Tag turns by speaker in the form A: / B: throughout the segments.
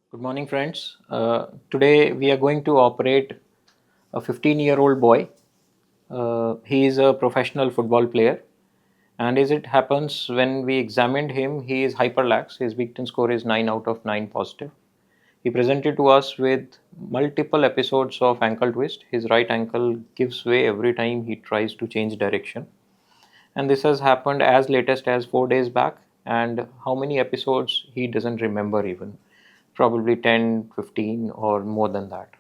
A: Good morning, friends. Today we are going to operate a 15-year-old boy. He is a professional football player, and as it happens, when we examined him, he is hyperlax. His Wigton score is 9 out of 9 positive. He presented to us with multiple episodes of ankle twist. His right ankle gives way every time he tries to change direction. And this has happened as latest as 4 days back. And how many episodes he doesn't remember even. Probably 10, 15, or more than that.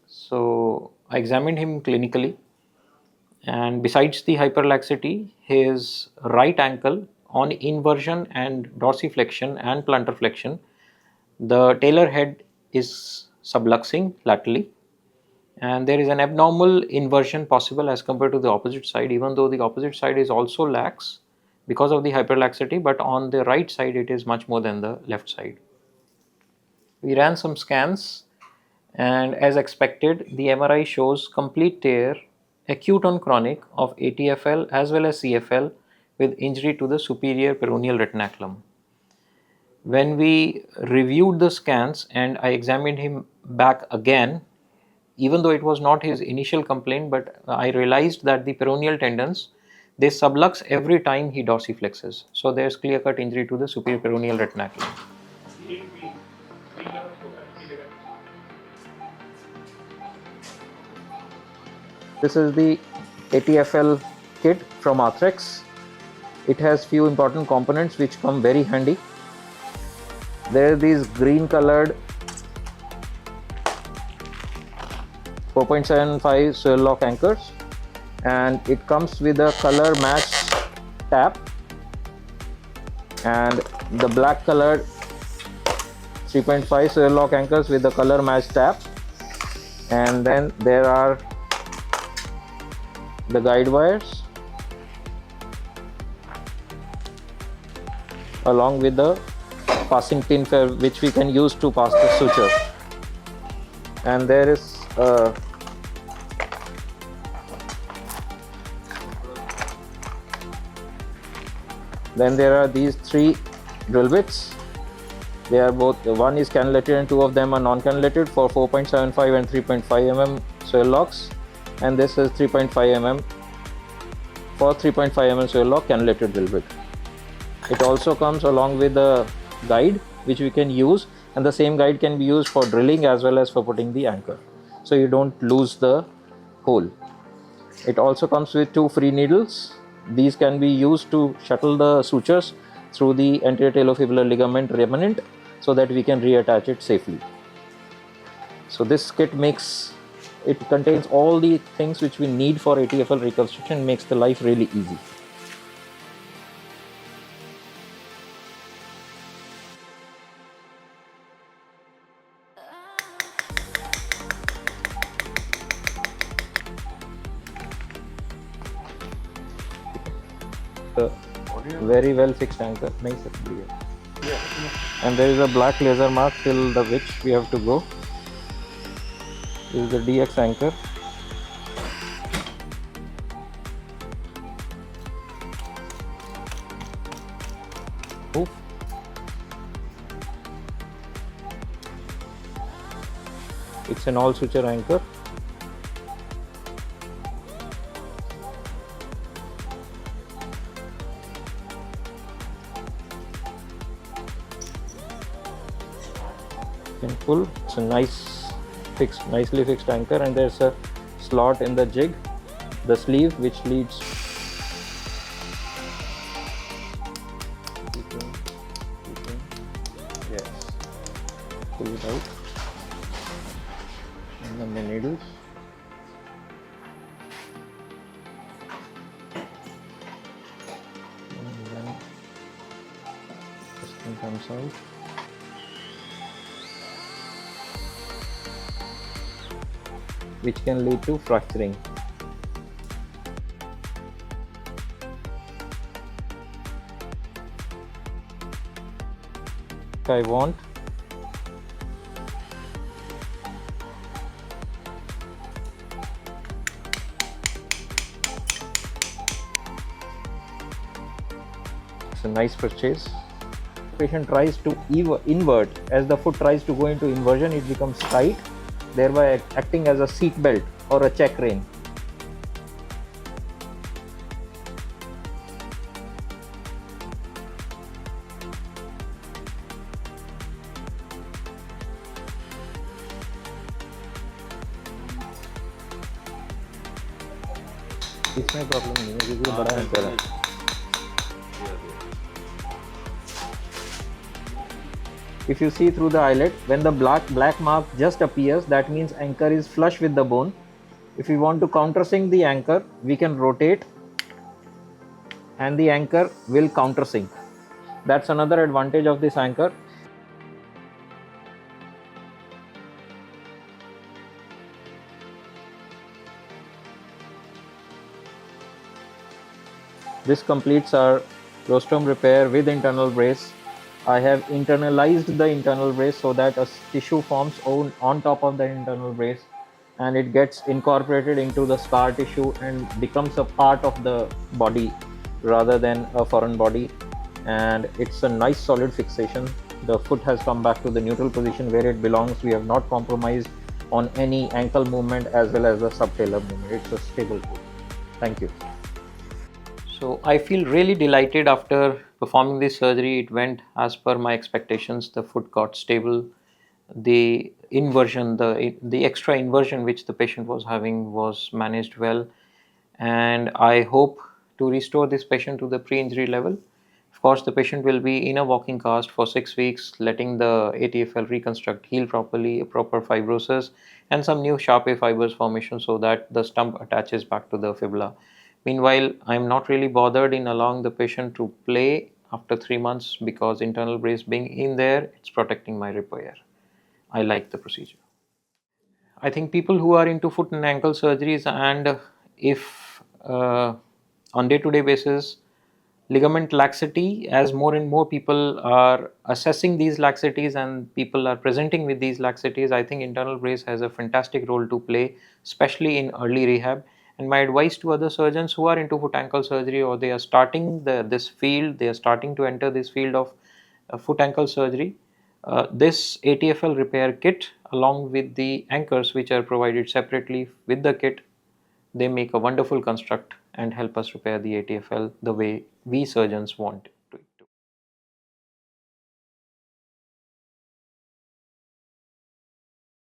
A: So I examined him clinically. And besides the hyperlaxity, his right ankle on inversion and dorsiflexion and plantar flexion, the talar head is subluxing laterally, and there is an abnormal inversion possible as compared to the opposite side, even though the opposite side is also lax because of the hyperlaxity, but on the right side it is much more than the left side. We ran some scans, and as expected, the MRI shows complete tear, acute on chronic, of ATFL as well as CFL with injury to the superior peroneal retinaculum. When we reviewed the scans and I examined him back again, even though it was not his initial complaint, but I realized that the peroneal tendons, they sublux every time he dorsiflexes. So there's clear-cut injury to the superior peroneal retinaculum. This is the ATFL kit from Arthrex. It has few important components which come very handy. There are these green colored 4.75 swirl lock anchors, and it comes with a color matched tab and the black colored 3.5 swirl lock anchors with the color matched tab, and then there are the guide wires along with the passing pin which we can use to pass the suture, and there is then there are these three drill bits. They are both, one is cannulated and two of them are non-cannulated for 4.75 and 3.5 mm swirl locks, and this is 3.5 mm for 3.5 mm swirl lock cannulated drill bit. It also comes along with a guide which we can use, and the same guide can be used for drilling as well as for putting the anchor, so you don't lose the hole. It also comes with two free needles. These can be used to shuttle the sutures through the anterior talofibular ligament remnant so that we can reattach it safely. So this kit contains all the things which we need for ATFL reconstruction, makes the life really easy. Very well fixed anchor. Nice. And there is a black laser mark till the which we have to go. This is the DX anchor. Oof. It's an all suture anchor. Can pull. It's a nicely fixed anchor, and there's a slot in the jig, the sleeve which leads. Yes. Pull it out. And then the needles. And then this thing comes out. Which can lead to fracturing. I want it's a nice purchase. Patient tries to invert. As the foot tries to go into inversion, it becomes tight, thereby acting as a seat belt or a check rein. इसमें problem नहीं है क्योंकि बड़ा anchor है. If you see through the eyelet, when the black mark just appears, that means anchor is flush with the bone. If we want to countersink the anchor, we can rotate and the anchor will countersink. That's another advantage of this anchor. This completes our Brostrom Repair with internal brace. I have internalized the internal brace so that a tissue forms on top of the internal brace and it gets incorporated into the scar tissue and becomes a part of the body rather than a foreign body, and it's a nice solid fixation. The foot has come back to the neutral position where it belongs. We have not compromised on any ankle movement as well as the subtalar movement. It's a stable foot. Thank you. So I feel really delighted after performing this surgery. It went as per my expectations. The foot got stable. The inversion, the extra inversion which the patient was having was managed well, and I hope to restore this patient to the pre-injury level. Of course, the patient will be in a walking cast for 6 weeks, letting the ATFL reconstruct, heal properly, a proper fibrosis, and some new sharp A fibers formation so that the stump attaches back to the fibula. Meanwhile, I am not really bothered in allowing the patient to play after 3 months because internal brace being in there, it's protecting my repair. I like the procedure. I think people who are into foot and ankle surgeries, and if on day-to-day basis, ligament laxity, as more and more people are assessing these laxities and people are presenting with these laxities, I think internal brace has a fantastic role to play, especially in early rehab. And my advice to other surgeons who are into foot ankle surgery or they are starting this field, they are starting to enter this field of foot ankle surgery, this ATFL repair kit along with the anchors which are provided separately with the kit, they make a wonderful construct and help us repair the ATFL the way we surgeons want.